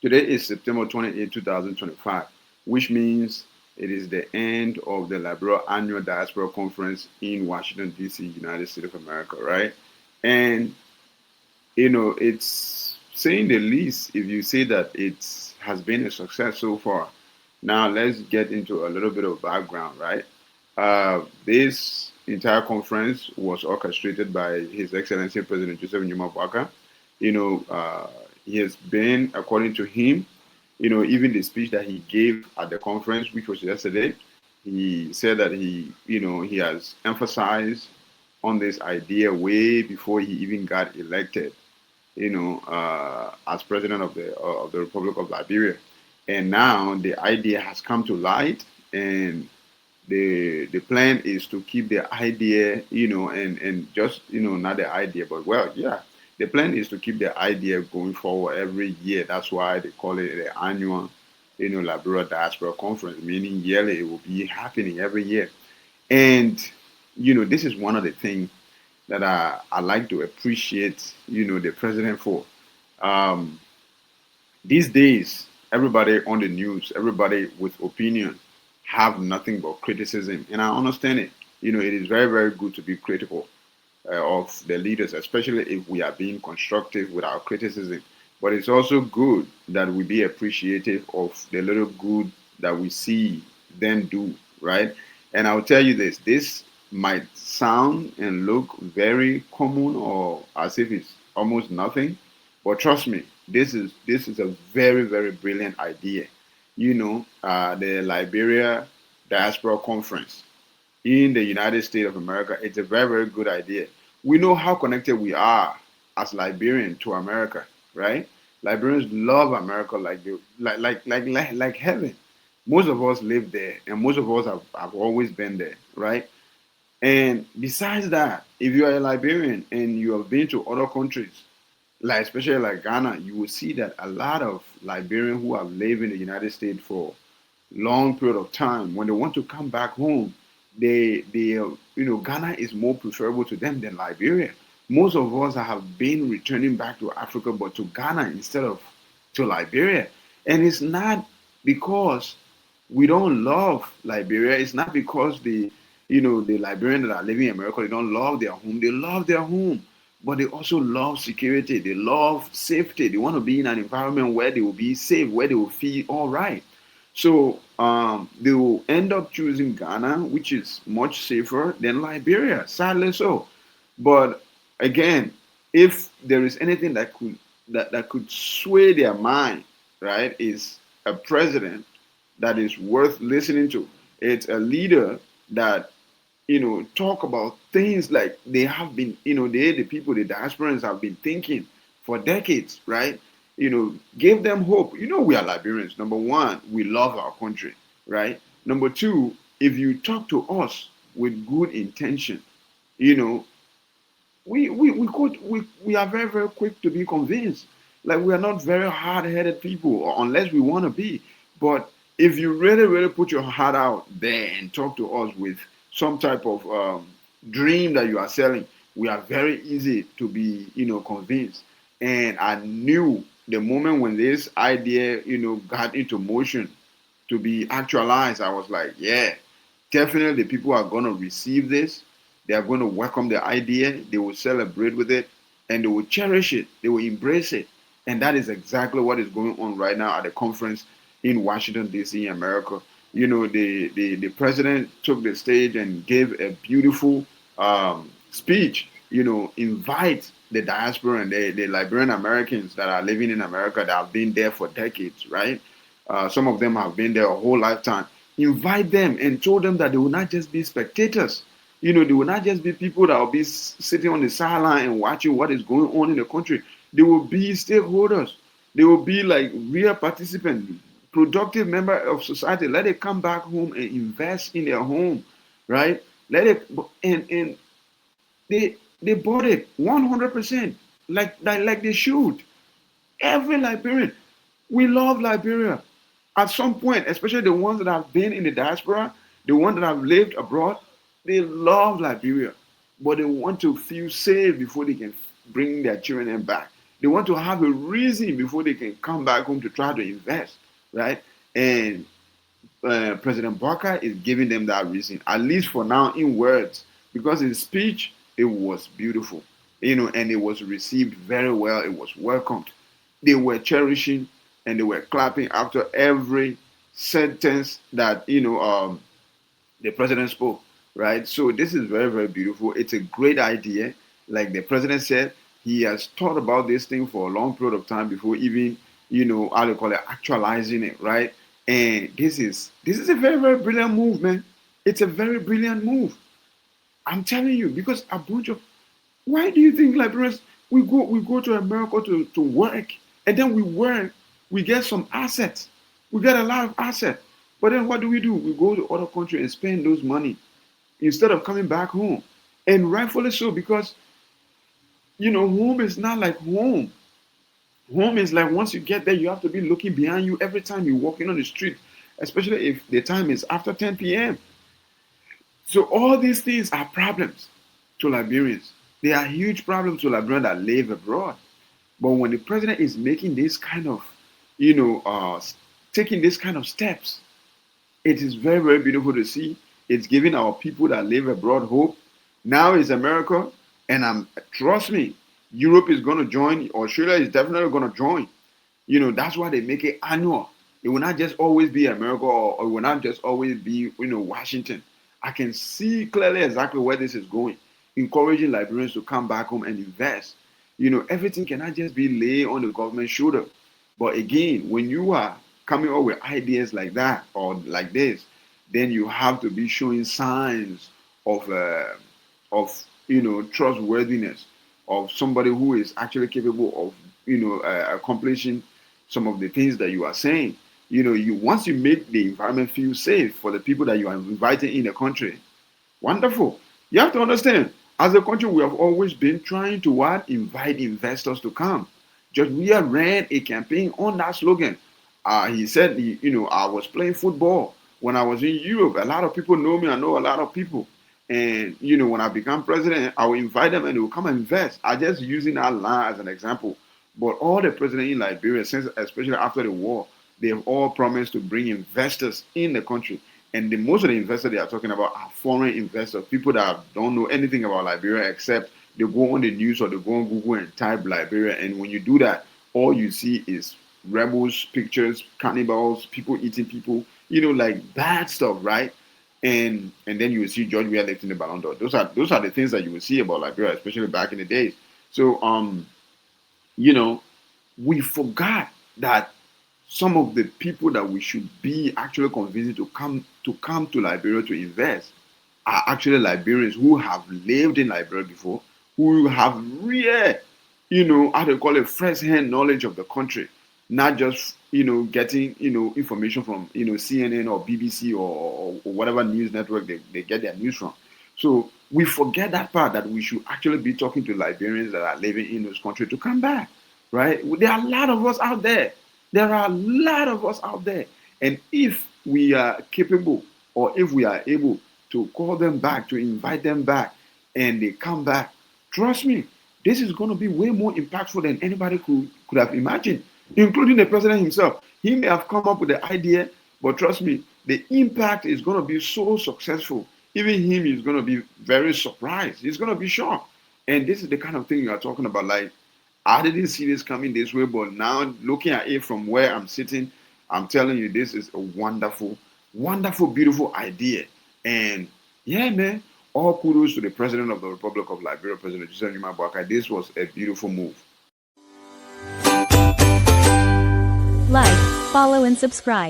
Today is September 28, 2025, which means it is the end of the Liberia Annual Diaspora Conference in Washington, D.C., United States of America, right? And, it's saying the least if you say that it has been a success so far. Now, let's get into a little bit of background, right? This entire conference was orchestrated by His Excellency President Joseph Numa Baka. You know, uh, he has been, according to him, even the speech that he gave at the conference, which was yesterday, he said that he has emphasized on this idea way before he even got elected, as president of the Republic of Liberia. And now the idea has come to light, and the plan is to keep the idea, and just not the idea, but well, yeah, the plan is to keep the idea going forward every year. That's why they call it the annual, Liberia Diaspora Conference, meaning yearly it will be happening every year. And this is one of the things that I like to appreciate, the president for. Um, these days, everybody on the news, everybody with opinion, have nothing but criticism, and I understand it. It is very, very good to be critical of the leaders, especially if we are being constructive with our criticism. But it's also good that we be appreciative of the little good that we see them do, right? And I'll tell you this: this might sound and look very common or as if it's almost nothing, but trust me, this is a very, very brilliant idea. The Liberia Diaspora Conference in the United States of America. It's a very, very good idea. We know how connected we are as Liberians to America, right? Liberians love America like heaven. Most of us live there, and most of us have always been there, right? And besides that, if you are a Liberian and you have been to other countries, like especially like Ghana, you will see that a lot of Liberians who have lived in the United States for long period of time, when they want to come back home, Ghana is more preferable to them than Liberia. Most of us have been returning back to Africa, but to Ghana instead of to Liberia. And it's not because we don't love Liberia. It's not because the Liberians that are living in America, they don't love their home. They love their home, but they also love security. They love safety. They want to be in an environment where they will be safe, where they will feel all right. So they will end up choosing Ghana, which is much safer than Liberia, sadly so. But again, if there is anything that could sway their mind, right, is a president that is worth listening to. It's a leader that talk about things like they have been, the people, the diasporans have been thinking for decades, right? Give them hope. We are Liberians. Number one, we love our country, right? Number two, if you talk to us with good intention, you know, we are very, very quick to be convinced. Like we are not very hard-headed people, unless we want to be. But if you really, really put your heart out there and talk to us with some type of dream that you are selling, we are very easy to be, convinced. And I knew the moment when this idea, got into motion to be actualized, I was like, yeah, definitely people are going to receive this. They are going to welcome the idea. They will celebrate with it, and they will cherish it. They will embrace it. And that is exactly what is going on right now at the conference in Washington, D.C., America. The president took the stage and gave a beautiful speech, invite the diaspora and the Liberian Americans that are living in America that have been there for decades, right? Some of them have been there a whole lifetime. Invite them and told them that they will not just be spectators. They will not just be people that will be sitting on the sideline and watching what is going on in the country. They will be stakeholders. They will be like real participants, productive member of society. Let it come back home and invest in their home, right? Let it and they bought it 100%, like they should. Every Liberian, we love Liberia. At some point, especially the ones that have been in the diaspora, the ones that have lived abroad, they love Liberia, but they want to feel safe before they can bring their children back. They want to have a reason before they can come back home to try to invest, right? And President Barker is giving them that reason, at least for now, in words, because his speech, it was beautiful, and it was received very well. It was welcomed. They were cherishing and they were clapping after every sentence that the president spoke, right? So this is very, very beautiful. It's a great idea. Like the president said, he has thought about this thing for a long period of time before even, how to call it, actualizing it, right? And this is a very, very brilliant move, man. It's a very brilliant move. I'm telling you, because a bunch of why do you think Liberians we go to America to work, and then we work, we get some assets, we get a lot of assets, but then what do? We go to other countries and spend those money instead of coming back home, and rightfully so, because home is not like home. Home is like once you get there, you have to be looking behind you every time you're walking on the street, especially if the time is after 10 p.m. So all these things are problems to Liberians. They are huge problems to Liberians that live abroad. But when the president is making this kind of, taking this kind of steps, it is very, very beautiful to see. It's giving our people that live abroad hope. Now is America, and trust me, Europe is going to join. Australia is definitely going to join. That's why they make it annual. It will not just always be America, or it will not just always be, Washington. I can see clearly exactly where this is going, encouraging Liberians to come back home and invest. Everything cannot just be laid on the government shoulder. But again, when you are coming up with ideas like that or like this, then you have to be showing signs of trustworthiness, of somebody who is actually capable of accomplishing some of the things that you are saying. Once you make the environment feel safe for the people that you are inviting in the country, wonderful. You have to understand, as a country, we have always been trying to invite investors to come. Just we have ran a campaign on that slogan. He said, I was playing football when I was in Europe. A lot of people know me. I know a lot of people. And, when I become president, I will invite them and they will come and invest. I just using that line as an example. But all the presidents in Liberia, since especially after the war, they have all promised to bring investors in the country. And most of the investors they are talking about are foreign investors, people that don't know anything about Liberia except they go on the news or they go on Google and type Liberia. And when you do that, all you see is rebels, pictures, cannibals, people eating people, like bad stuff, right? And then you will see George Weah lifting the Ballon d'Or. Those are the things that you will see about Liberia, especially back in the days. So we forgot that some of the people that we should be actually convincing to come to Liberia to invest are actually Liberians who have lived in Liberia before, who have real, how to call it, first-hand knowledge of the country, not just getting information from CNN or BBC or whatever news network they get their news from. So we forget that part, that we should actually be talking to Liberians that are living in those countries to come back, right? There are a lot of us out there. There are a lot of us out there. And if we are capable, or if we are able to call them back, to invite them back, and they come back, trust me, this is going to be way more impactful than anybody could have imagined, including the president himself. He may have come up with the idea, but trust me, the impact is going to be so successful. Even him is going to be very surprised. He's going to be shocked. And this is the kind of thing you are talking about. Like, I didn't see this coming this way, but now looking at it from where I'm sitting, I'm telling you, this is a wonderful, wonderful, beautiful idea. And yeah, man, all kudos to the President of the Republic of Liberia, President Joseph Numa Boakai. This was a beautiful move. Like, follow, and subscribe.